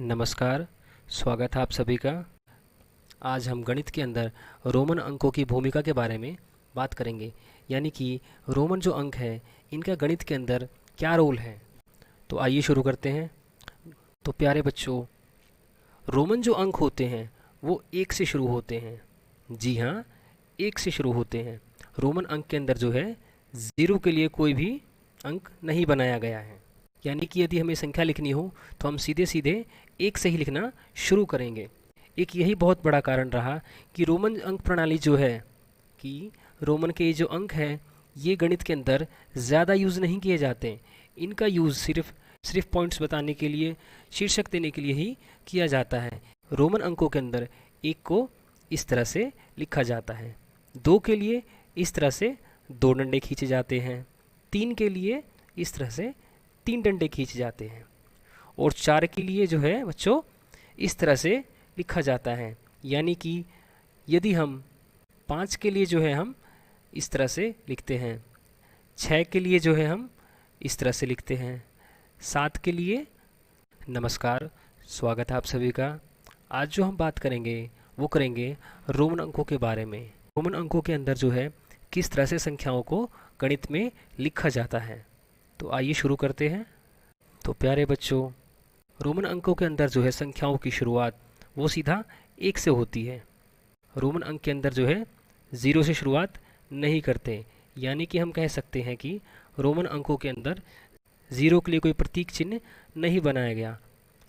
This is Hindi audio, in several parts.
नमस्कार, स्वागत है आप सभी का। आज हम गणित के अंदर रोमन अंकों की भूमिका के बारे में बात करेंगे, यानी कि रोमन जो अंक है इनका गणित के अंदर क्या रोल है। तो आइए शुरू करते हैं। तो प्यारे बच्चों, रोमन जो अंक होते हैं वो एक से शुरू होते हैं। जी हाँ, एक से शुरू होते हैं। रोमन अंक के अंदर जो है ज़ीरो के लिए कोई भी अंक नहीं बनाया गया है, यानी कि यदि हमें संख्या लिखनी हो तो हम सीधे सीधे एक से ही लिखना शुरू करेंगे। एक यही बहुत बड़ा कारण रहा कि रोमन अंक प्रणाली जो है कि रोमन के ये जो अंक हैं ये गणित के अंदर ज़्यादा यूज़ नहीं किए जाते। इनका यूज़ सिर्फ पॉइंट्स बताने के लिए, शीर्षक देने के लिए ही किया जाता है। रोमन अंकों के अंदर एक को इस तरह से लिखा जाता है, दो के लिए इस तरह से दो डंडे खींचे जाते हैं, तीन के लिए इस तरह से तीन डंडे खींचे जाते हैं, और चार के लिए जो है बच्चों इस तरह से लिखा जाता है। यानी कि यदि हम पाँच के लिए जो है हम इस तरह से लिखते हैं, छः के लिए जो है हम इस तरह से लिखते हैं, सात के लिए। नमस्कार, स्वागत है आप सभी का। आज जो हम बात करेंगे वो करेंगे रोमन अंकों के बारे में। रोमन अंकों के अंदर जो है किस तरह से संख्याओं को गणित में लिखा जाता है। तो आइए शुरू करते हैं। तो प्यारे बच्चों, रोमन अंकों के अंदर जो है संख्याओं की शुरुआत वो सीधा एक से होती है। रोमन अंक के अंदर जो है ज़ीरो से शुरुआत नहीं करते, यानी कि हम कह सकते हैं कि रोमन अंकों के अंदर ज़ीरो के लिए कोई प्रतीक चिन्ह नहीं बनाया गया।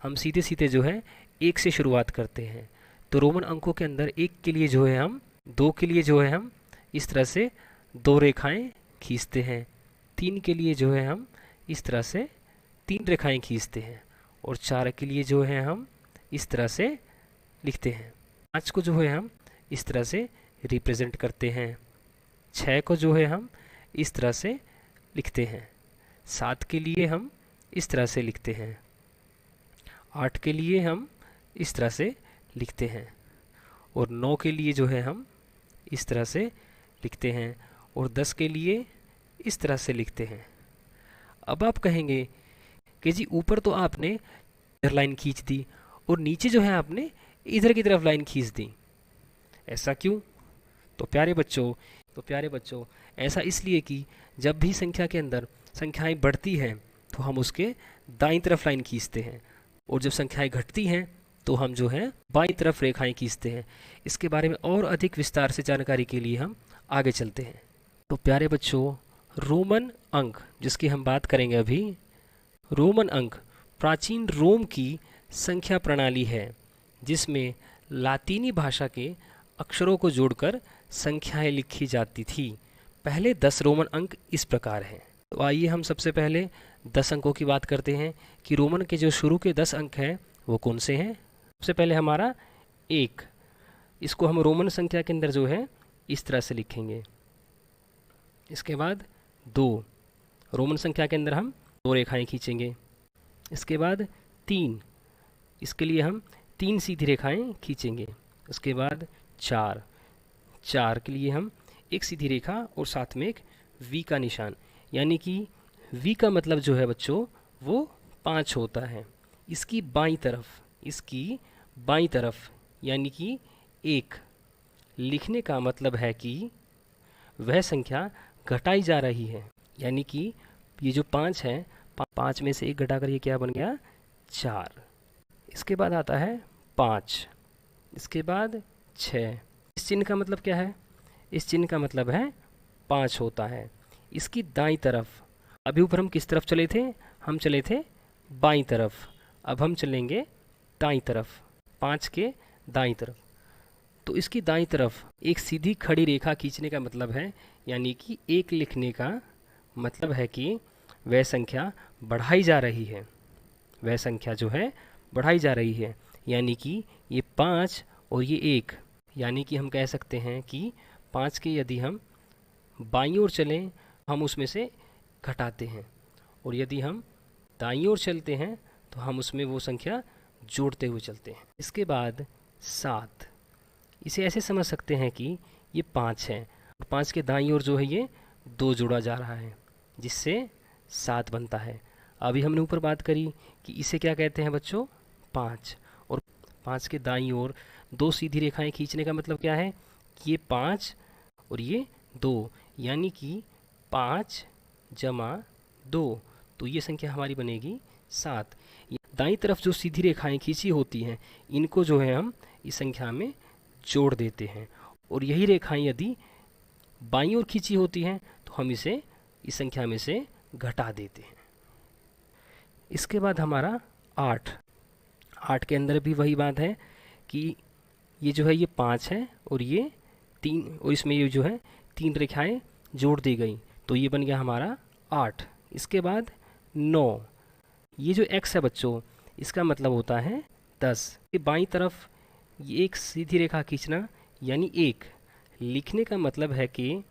हम सीधे सीधे जो है एक से शुरुआत करते हैं। तो रोमन अंकों के अंदर एक के लिए जो है हम, दो के लिए जो है हम इस तरह से दो रेखाएं खींचते हैं, तीन के लिए जो है हम इस तरह से तीन रेखाएं खींचते हैं, और चार के लिए जो है हम इस तरह से लिखते हैं। पाँच को जो है हम इस तरह से रिप्रेजेंट करते हैं, छः को जो है हम इस तरह से लिखते हैं, सात के लिए हम इस तरह से लिखते हैं, आठ के लिए हम इस तरह से लिखते हैं, और नौ के लिए जो है हम इस तरह से लिखते हैं, और 10 के लिए इस तरह से लिखते हैं। अब आप कहेंगे कि जी ऊपर तो आपने इधर लाइन खींच दी और नीचे जो है आपने इधर की तरफ लाइन खींच दी, ऐसा क्यों? तो प्यारे बच्चों ऐसा इसलिए कि जब भी संख्या के अंदर संख्याएं बढ़ती हैं तो हम उसके दाईं तरफ लाइन खींचते हैं, और जब संख्याएं घटती हैं तो हम जो है बाईं तरफ रेखाएं खींचते हैं। इसके बारे में और अधिक विस्तार से जानकारी के लिए हम आगे चलते हैं। तो प्यारे बच्चों, रोमन अंक जिसकी हम बात करेंगे अभी, रोमन अंक प्राचीन रोम की संख्या प्रणाली है जिसमें लातीनी भाषा के अक्षरों को जोड़कर संख्याएं लिखी जाती थी। पहले 10 रोमन अंक इस प्रकार हैं। तो आइए हम सबसे पहले 10 अंकों की बात करते हैं कि रोमन के जो शुरू के 10 अंक हैं वो कौन से हैं। सबसे पहले हमारा एक, इसको हम रोमन संख्या के अंदर जो है इस तरह से लिखेंगे। इसके बाद दो, रोमन संख्या के अंदर हम दो रेखाएं खींचेंगे। इसके बाद तीन, इसके लिए हम तीन सीधी रेखाएं खींचेंगे। उसके बाद चार, चार के लिए हम एक सीधी रेखा और साथ में एक वी का निशान, यानी कि वी का मतलब जो है बच्चों वो 5 होता है। इसकी बाईं तरफ यानी कि एक लिखने का मतलब है कि वह संख्या घटाई जा रही है, यानी कि ये जो 5 है, 5 में से एक घटाकर ये क्या बन गया, 4। इसके बाद आता है 5, इसके बाद 6। इस चिन्ह का मतलब क्या है? इस चिन्ह का मतलब है 5 होता है। इसकी दाईं तरफ, अभी ऊपर हम किस तरफ चले थे? हम चले थे बाईं तरफ, अब हम चलेंगे दाईं तरफ, 5 के दाईं तरफ। तो इसकी दाईं तरफ एक सीधी खड़ी रेखा खींचने का मतलब है, यानी कि एक लिखने का मतलब है कि वह संख्या बढ़ाई जा रही है, वह संख्या जो है बढ़ाई जा रही है, यानी कि ये 5 और ये 1, यानी कि हम कह सकते हैं कि 5 के यदि हम बाईं ओर चलें हम उसमें से घटाते हैं, और यदि हम दाईं ओर चलते हैं तो हम उसमें वो संख्या जोड़ते हुए चलते हैं। इसके बाद 7, इसे ऐसे समझ सकते हैं कि ये 5 है और 5 के दाईं ओर जो है ये 2 जोड़ा जा रहा है, जिससे 7 बनता है। अभी हमने ऊपर बात करी कि इसे क्या कहते हैं बच्चों, 5, और 5 के दाईं ओर 2 सीधी रेखाएं खींचने का मतलब क्या है कि ये 5 और ये 2, यानी कि 5 जमा 2, तो ये संख्या हमारी बनेगी 7। दाईं तरफ जो सीधी रेखाएं खींची होती हैं इनको जो है हम इस संख्या में जोड़ देते हैं, और यही रेखाएं यदि बाईं ओर खींची होती हैं तो हम इसे इस संख्या में से घटा देते हैं। इसके बाद हमारा 8 के अंदर भी वही बात है कि ये जो है ये 5 है और ये 3, और इसमें ये जो है 3 रेखाएं जोड़ दी गई, तो ये बन गया हमारा 8। इसके बाद 9, ये जो x है बच्चों इसका मतलब होता है 10। ये बाईं तरफ ये एक सीधी रेखा खींचना यानी 1 लिखने का मतलब है कि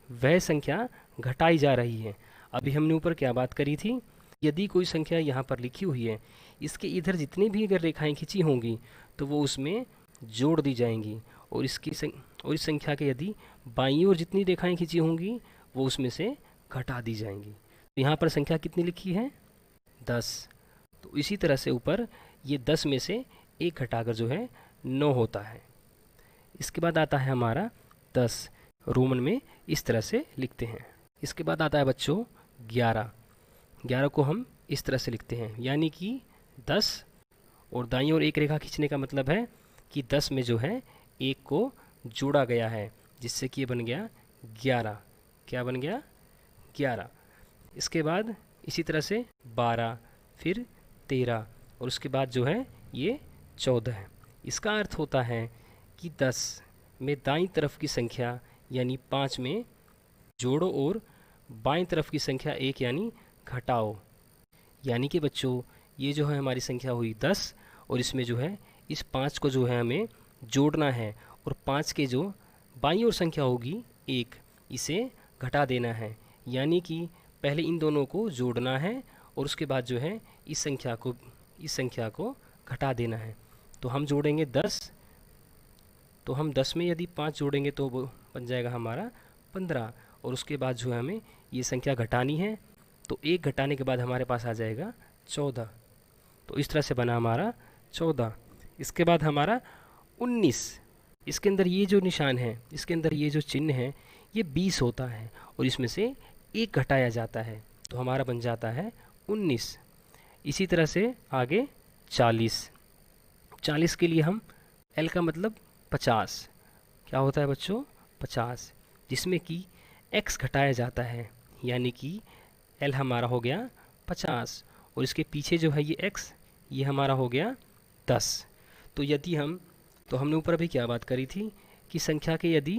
वह संख्या घटाई जा रही है। अभी हमने ऊपर क्या बात करी थी, यदि कोई संख्या यहाँ पर लिखी हुई है, इसके इधर जितनी भी अगर रेखाएं खींची होंगी तो वो उसमें जोड़ दी जाएंगी, और इस संख्या के यदि बाईं ओर जितनी रेखाएं खींची होंगी वो उसमें से घटा दी जाएंगी। तो यहाँ पर संख्या कितनी लिखी है 10, तो इसी तरह से ऊपर ये 10 में से 1 घटाकर जो है 9 होता है। इसके बाद आता है हमारा 10, रोमन में इस तरह से लिखते हैं। इसके बाद आता है बच्चों 11 को हम इस तरह से लिखते हैं, यानी कि 10 और दाईं ओर 1 रेखा खींचने का मतलब है कि 10 में जो है 1 को जोड़ा गया है, जिससे कि ये बन गया 11। क्या बन गया 11। इसके बाद इसी तरह से 12, फिर 13, और उसके बाद जो है ये 14। इसका अर्थ होता है कि 10 में दाईं तरफ की संख्या यानी 5 में जोड़ो और बाईं तरफ की संख्या 1 यानी घटाओ। यानी कि बच्चों ये जो है हमारी संख्या हुई 10, और इसमें जो है इस 5 को जो है हमें जोड़ना है, और 5 के जो बाईं ओर संख्या होगी 1, इसे घटा देना है। यानी कि पहले इन दोनों को जोड़ना है और उसके बाद जो है इस संख्या को घटा देना है। तो हम जोड़ेंगे 10, तो हम 10 में यदि 5 जोड़ेंगे तो वो बन जाएगा हमारा 15, और उसके बाद जो है हमें ये संख्या घटानी है, तो 1 घटाने के बाद हमारे पास आ जाएगा 14। तो इस तरह से बना हमारा 14। इसके बाद हमारा 19, इसके अंदर ये जो निशान है, इसके अंदर ये जो चिन्ह है ये 20 होता है, और इसमें से 1 घटाया जाता है, तो हमारा बन जाता है 19। इसी तरह से आगे 40 के लिए हम L का मतलब 50, क्या होता है बच्चों 50, जिसमें कि x घटाया जाता है, यानी कि L हमारा हो गया 50, और इसके पीछे जो है ये x, ये हमारा हो गया 10। तो हमने ऊपर अभी क्या बात करी थी कि संख्या के यदि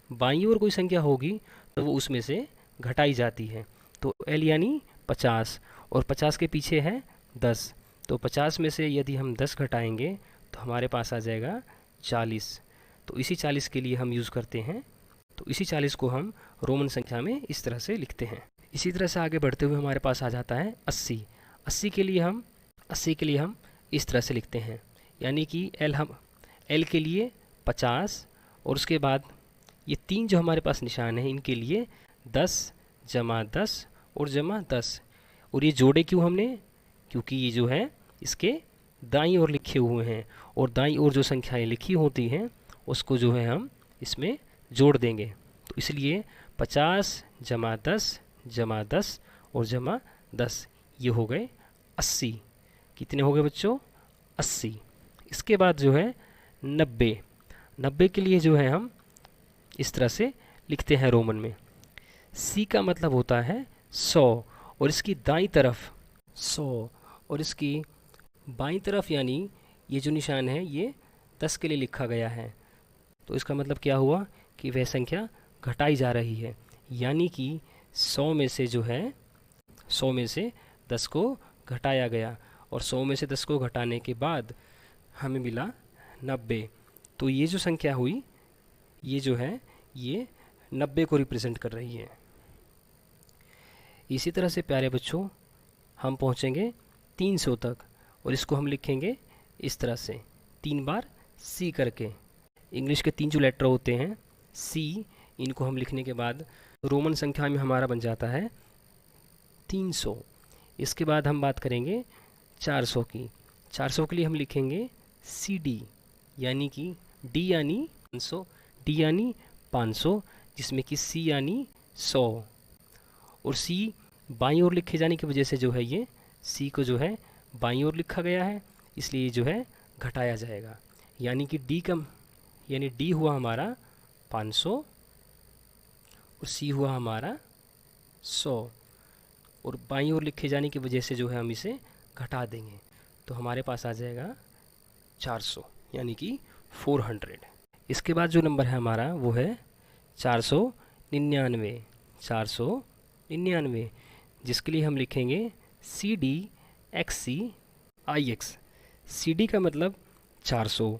बाईं ओर कोई संख्या होगी तो वो उसमें से घटाई जाती है। तो L यानी 50, और 50 के पीछे है 10, तो 50 में से यदि हम 10 घटाएंगे तो हमारे पास आ जाएगा 40। तो इसी 40 के लिए हम यूज़ करते हैं, तो इसी 40 को हम रोमन संख्या में इस तरह से लिखते हैं। इसी तरह से आगे बढ़ते हुए हमारे पास आ जाता है 80। 80 के लिए हम इस तरह से लिखते हैं, यानी कि L के लिए 50, और उसके बाद ये 3 जो हमारे पास निशान है इनके लिए 10 जमा 10 और जमा 10। और ये जोड़े क्यों हमने, क्योंकि ये जो है इसके दाईं ओर लिखे हुए हैं, और दाईं ओर जो संख्याएं लिखी होती हैं उसको जो है हम इसमें जोड़ देंगे। तो इसलिए 50 जमा 10 और जमा 10, ये हो गए 80। कितने हो गए बच्चों 80। इसके बाद जो है 90 के लिए जो है हम इस तरह से लिखते हैं रोमन में। C का मतलब होता है 100, और इसकी दाईं तरफ 100 और इसकी बाईं तरफ यानी ये जो निशान है ये 10 के लिए लिखा गया है। तो इसका मतलब क्या हुआ कि वह संख्या घटाई जा रही है, यानी कि 100 में से जो है 100 में से 10 को घटाया गया, और 100 में से 10 को घटाने के बाद हमें मिला 90। तो ये जो संख्या हुई ये जो है ये 90 को रिप्रेजेंट कर रही है। इसी तरह से प्यारे बच्चों हम पहुँचेंगे 300 तक, और इसको हम लिखेंगे इस तरह से 3 बार C करके। इंग्लिश के 3 जो लेटर होते हैं C, इनको हम लिखने के बाद रोमन संख्या में हमारा बन जाता है 300। इसके बाद हम बात करेंगे 400 की। 400 के लिए हम लिखेंगे CD, यानी कि D यानी 500, D यानी 500, जिसमें कि C यानी 100, और C बाईं ओर लिखे जाने की वजह से जो है ये C को जो है बाईं ओर लिखा गया है, इसलिए जो है घटाया जाएगा, यानी कि D हुआ हमारा 500 और C हुआ हमारा 100, और बाईं ओर लिखे जाने की वजह से जो है हम इसे घटा देंगे, तो हमारे पास आ जाएगा 400, यानी कि 400। इसके बाद जो नंबर है हमारा वो है 499, 499, जिसके लिए हम लिखेंगे CD XC IX। CD का मतलब 400,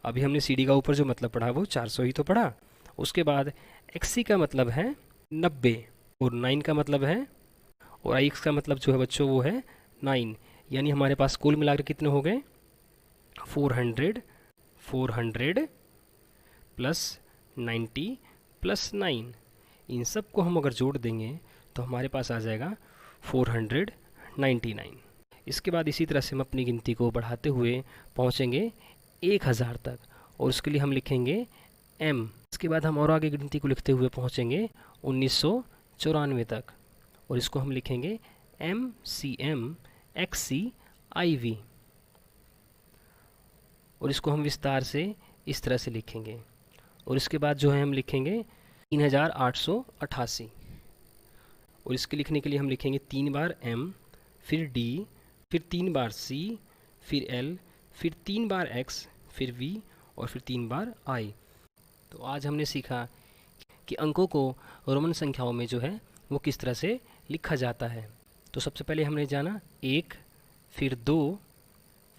अभी हमने CD का ऊपर जो मतलब पढ़ा वो 400 ही तो पढ़ा। उसके बाद XC का मतलब है 90, और 9 का मतलब है, और IX का मतलब जो है बच्चों वो है 9, यानी हमारे पास कुल मिलाकर कितने हो गए 400 प्लस 90 प्लस 9, इन सब को हम अगर जोड़ देंगे तो हमारे पास आ जाएगा 499। इसके बाद इसी तरह से हम अपनी गिनती को बढ़ाते हुए पहुँचेंगे 1000 तक, और उसके लिए हम लिखेंगे M। इसके बाद हम और आगे गिनती को लिखते हुए पहुँचेंगे 1994 तक, और इसको हम लिखेंगे MCM XC IV, और इसको हम विस्तार से इस तरह से लिखेंगे, और इसके बाद जो है हम लिखेंगे 3888, और इसके लिखने के लिए हम लिखेंगे 3 बार M, फिर D, फिर 3 बार C, फिर L, फिर 3 बार X, फिर V, और फिर 3 बार I। तो आज हमने सीखा कि अंकों को रोमन संख्याओं में जो है वो किस तरह से लिखा जाता है। तो सबसे पहले हमने जाना 1, फिर 2,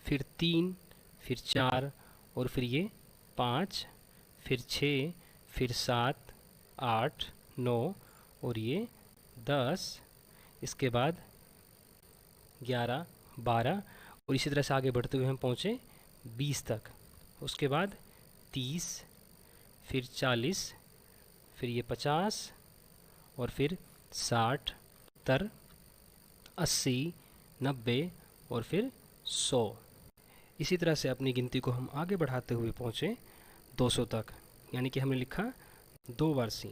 फिर 3, फिर 4, और फिर ये 5, फिर 6, फिर 7, 8, 9, और ये 10, इसके बाद 11, 12, और इसी तरह से आगे बढ़ते हुए हम पहुँचे 20 तक। उसके बाद 30, फिर 40, फिर ये 50, और फिर 60, 70, 80, 90, और फिर 100। इसी तरह से अपनी गिनती को हम आगे बढ़ाते हुए पहुँचे 200 तक, यानी कि हमने लिखा 2 बार C,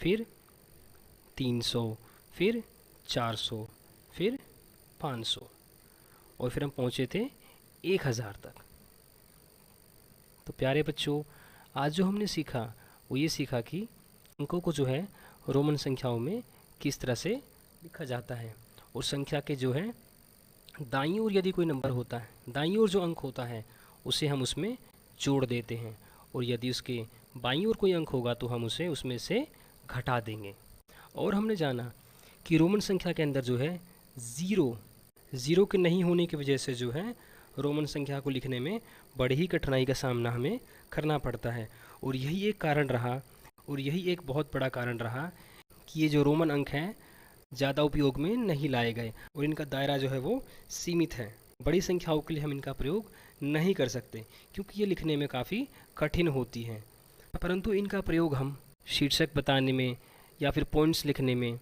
फिर 300, फिर 400, फिर 500, और फिर हम पहुँचे थे 1000 तक। तो प्यारे बच्चों, आज जो हमने सीखा वो ये सीखा कि अंकों को जो है रोमन संख्याओं में किस तरह से लिखा जाता है, और संख्या के जो है दाईं ओर यदि कोई नंबर होता है, दाईं ओर जो अंक होता है उसे हम उसमें जोड़ देते हैं, और यदि उसके बाईं ओर कोई अंक होगा तो हम उसे उसमें से घटा देंगे। और हमने जाना कि रोमन संख्या के अंदर जो है ज़ीरो के नहीं होने की वजह से जो है रोमन संख्या को लिखने में बड़ी ही कठिनाई का सामना हमें करना पड़ता है, और यही एक कारण रहा, और यही एक बहुत बड़ा कारण रहा कि ये जो रोमन अंक हैं ज़्यादा उपयोग में नहीं लाए गए, और इनका दायरा जो है वो सीमित है। बड़ी संख्याओं के लिए हम इनका प्रयोग नहीं कर सकते क्योंकि ये लिखने में काफ़ी कठिन होती हैं, परंतु इनका प्रयोग हम शीर्षक बताने में या फिर पॉइंट्स लिखने में,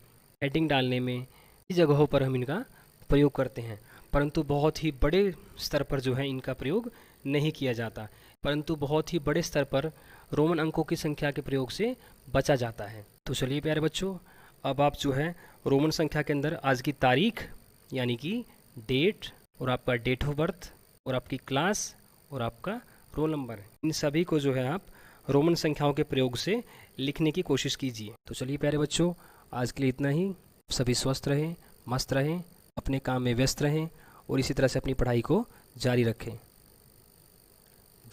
हेडिंग डालने में, इस जगहों पर हम इनका प्रयोग करते हैं, परंतु बहुत ही बड़े स्तर पर जो है इनका प्रयोग नहीं किया जाता, परंतु बहुत ही बड़े स्तर पर रोमन अंकों की संख्या के प्रयोग से बचा जाता है। तो चलिए प्यारे बच्चों, अब आप जो है रोमन संख्या के अंदर आज की तारीख यानी कि डेट, और आपका डेट ऑफ बर्थ, और आपकी क्लास, और आपका रोल नंबर, इन सभी को जो है आप रोमन संख्याओं के प्रयोग से लिखने की कोशिश कीजिए। तो चलिए प्यारे बच्चों, आज के लिए इतना ही। सभी स्वस्थ रहें, मस्त रहें, अपने काम में व्यस्त रहें, और इसी तरह से अपनी पढ़ाई को जारी रखें।